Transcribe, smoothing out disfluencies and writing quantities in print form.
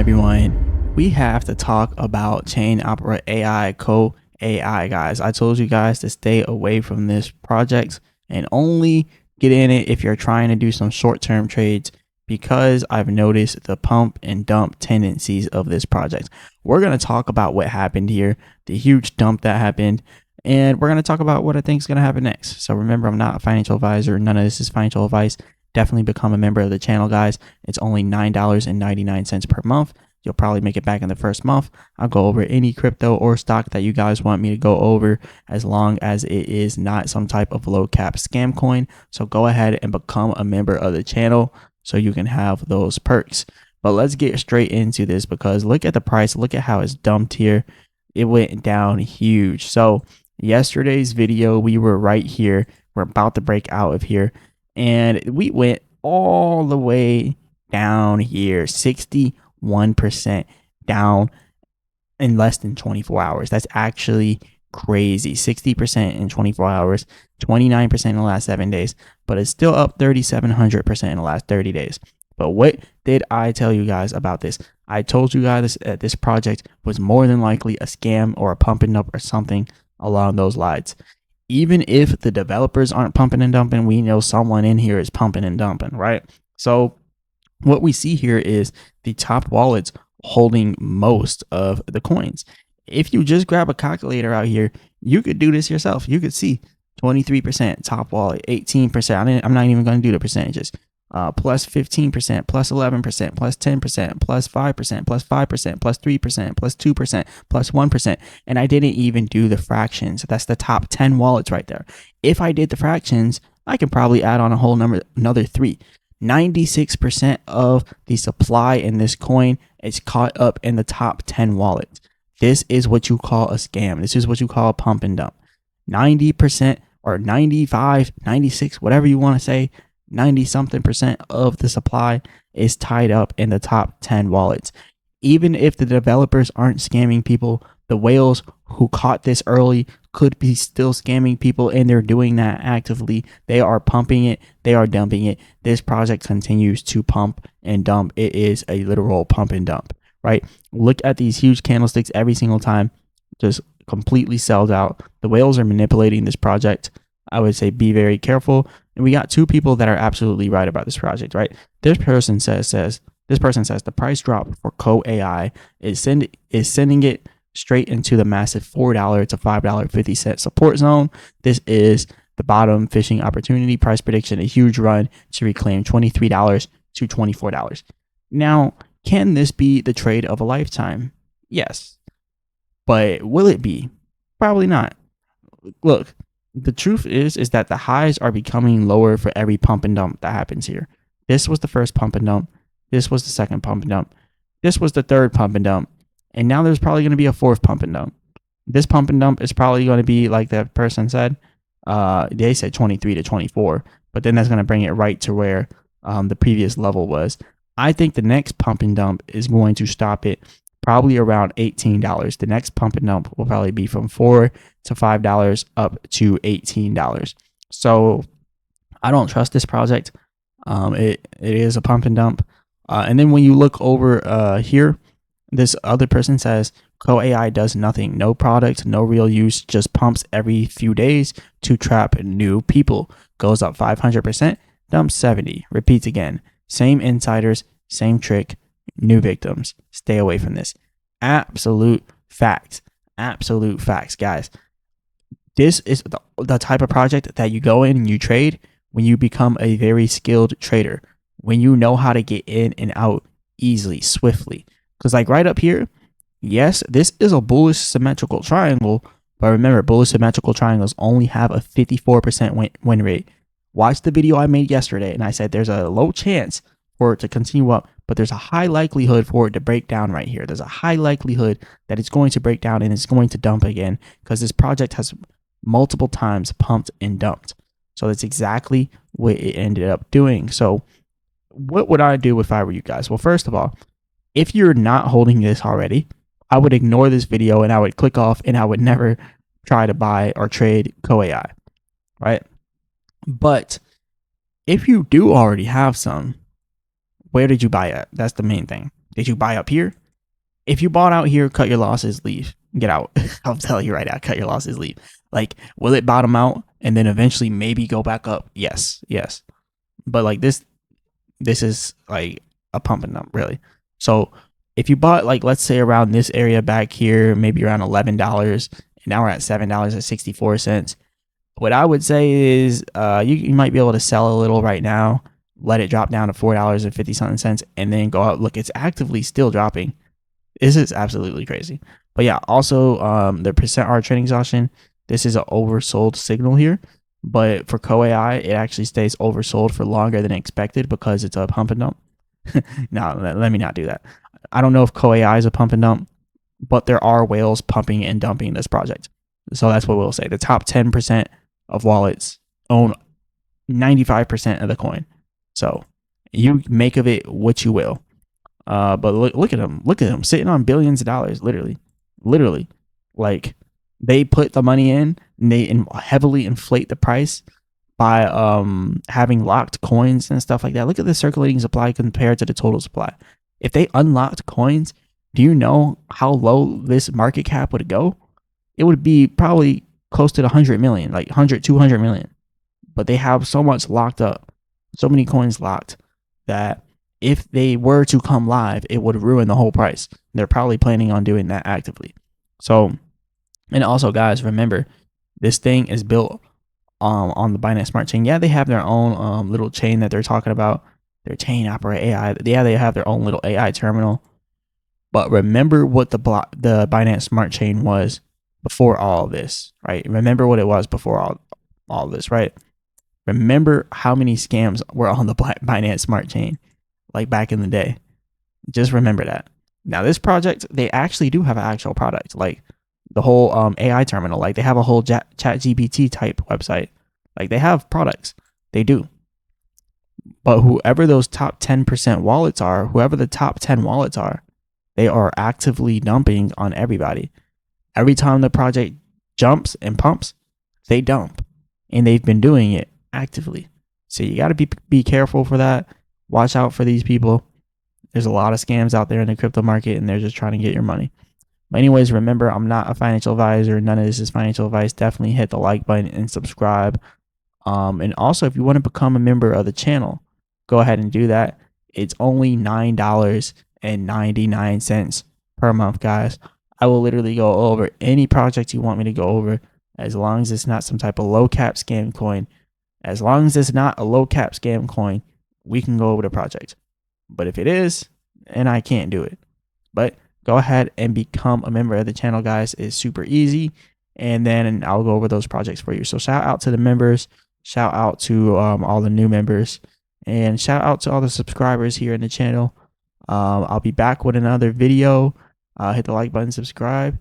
everyone. We have to talk about ChainOpera AI COAI, guys. I told you guys to stay away from this project and only get in it if you're trying to do some short-term trades, because I've noticed the pump and dump tendencies of this project. We're going to talk about what happened here, the huge dump that happened, and we're going to talk about what I think is going to happen next. So remember, I'm not a financial advisor. None of this is financial advice. Definitely become a member of the channel, guys. It's only $9.99 per month. You'll probably make it back in the first month. I'll go over any crypto or stock that you guys want me to go over, as long as it is not some type of low cap scam coin. So go ahead and become a member of the channel so you can have those perks. But let's get straight into this, because look at the price. Look at how it's dumped here. It went down huge. So yesterday's video, we were right here. We're about to break out of here. And we went all the way down here, 61% down in less than 24 hours. That's actually crazy. 60% in 24 hours, 29% in the last 7 days, but it's still up 3,700% in the last 30 days. But what did I tell you guys about this? I told you guys that this project was more than likely a scam or a pump and dump or something along those lines. Even if the developers aren't pumping and dumping, we know someone in here is pumping and dumping, right? So what we see here is the top wallets holding most of the coins. If you just grab a calculator out here, you could do this yourself. You could see 23% top wallet, 18%. I'm not even going to do the percentages. Plus 15%, plus 11%, plus 10%, plus 5%, plus 5%, plus 3%, plus 2%, plus 1%. And I didn't even do the fractions. That's the top 10 wallets right there. If I did the fractions, I can probably add on a whole number, another 3. 96% of the supply in this coin is caught up in the top 10 wallets. This is what you call a scam. This is what you call a pump and dump. 90% or 95, 96, whatever you want to say, 90 something percent of the supply is tied up in the top 10 wallets. Even if the developers aren't scamming people, the whales who caught this early could be still scamming people, and they're doing that actively. They are pumping it. They are dumping it. This project continues to pump and dump. It is a literal pump and dump, right? Look at these huge candlesticks every single time, just completely sold out. The whales are manipulating this project. I would say be very careful. And we got two people that are absolutely right about this project, right? This person says the price drop for COAI is sending it straight into the massive $4 to $5.50 support zone. This is the bottom fishing opportunity. Price prediction: a huge run to reclaim $23 to $24. Now, can this be the trade of a lifetime? Yes. But will it be? Probably not. Look, the truth is that the highs are becoming lower for every pump and dump that happens here. This was the first pump and dump. This was the second pump and dump. This was the third pump and dump. And now there's probably going to be a fourth pump and dump. This pump and dump is probably going to be, like that person said, they said 23 to 24, but then that's going to bring it right to where the previous level was. I think the next pump and dump is going to stop it probably around $18. The next pump and dump will probably be from $4 to $5 up to $18. So I don't trust this project. It is a pump and dump. And then when you look over here, this other person says COAI does nothing, no product, no real use, just pumps every few days to trap new people. Goes up 500%, dumps 70, repeats again. Same insiders, same trick, new victims. Stay away from this. Absolute facts. Absolute facts, guys. This is the type of project that you go in and you trade when you become a very skilled trader, when you know how to get in and out easily, swiftly. Because like right up here, yes, this is a bullish symmetrical triangle, but remember, bullish symmetrical triangles only have a 54% win rate. Watch the video I made yesterday, and I said there's a low chance for it to continue up, but there's a high likelihood for it to break down right here. There's a high likelihood that it's going to break down and it's going to dump again, because this project has multiple times pumped and dumped. So that's exactly what it ended up doing. So what would I do if I were you guys? Well, first of all, if you're not holding this already, I would ignore this video and I would click off, and I would never try to buy or trade COAI, right? But if you do already have some, where did you buy it? That's the main thing. Did you buy up here? If you bought out here, cut your losses, leave, get out. I'll tell you right now, cut your losses, leave. Like, will it bottom out and then eventually maybe go back up? Yes, yes. But like this is like a pump and dump, really. So if you bought, like, let's say around this area back here, maybe around $11, and now we're at $7.64. What I would say is you might be able to sell a little right now, let it drop down to $4.50 and then go out. Look, it's actively still dropping. This is absolutely crazy. But yeah, also the percent R trading exhaustion, this is an oversold signal here. But for COAI, it actually stays oversold for longer than expected because it's a pump and dump. No, let me not do that. I don't know if COAI is a pump and dump, but there are whales pumping and dumping this project. So that's what we'll say. The top 10% of wallets own 95% of the coin. So you make of it what you will. But look at them. Look at them sitting on billions of dollars, literally. Like, they put the money in and they heavily inflate the price by having locked coins and stuff like that. Look at the circulating supply compared to the total supply. If they unlocked coins, do you know how low this market cap would go? It would be probably close to 100 million, like 100, 200 million. But they have so much locked up, so many coins locked, that if they were to come live, it would ruin the whole price. They're probably planning on doing that actively. So, and also, guys, remember, this thing is built on the Binance Smart Chain. Yeah, they have their own little chain that they're talking about, their ChainOpera AI. Yeah, they have their own little AI terminal. But remember what the Binance Smart Chain was before all of this, right? Remember what it was before all this, right? Remember how many scams were on the Binance Smart Chain, like back in the day. Just remember that. Now, this project, they actually do have an actual product, like the whole AI terminal. Like, they have a whole chat GPT type website. Like, they have products. They do. But whoever those top 10% wallets are, whoever the top 10 wallets are, they are actively dumping on everybody. Every time the project jumps and pumps, they dump. And they've been doing it actively. So you got to be careful for that. Watch out for these people. There's a lot of scams out there in the crypto market, and they're just trying to get your money. But anyways, remember, I'm not a financial advisor. None of this is financial advice. Definitely hit the like button and subscribe. And also, if you want to become a member of the channel, go ahead and do that. It's only $9.99 per month, guys. I will literally go over any project you want me to go over, as long as it's not some type of low cap scam coin. As long as it's not a low cap scam coin, we can go over the project. But if it is, and I can't do it. But go ahead and become a member of the channel, guys. It's super easy. And then I'll go over those projects for you. So shout out to the members. Shout out to all the new members. And shout out to all the subscribers here in the channel. I'll be back with another video. Hit the like button, subscribe.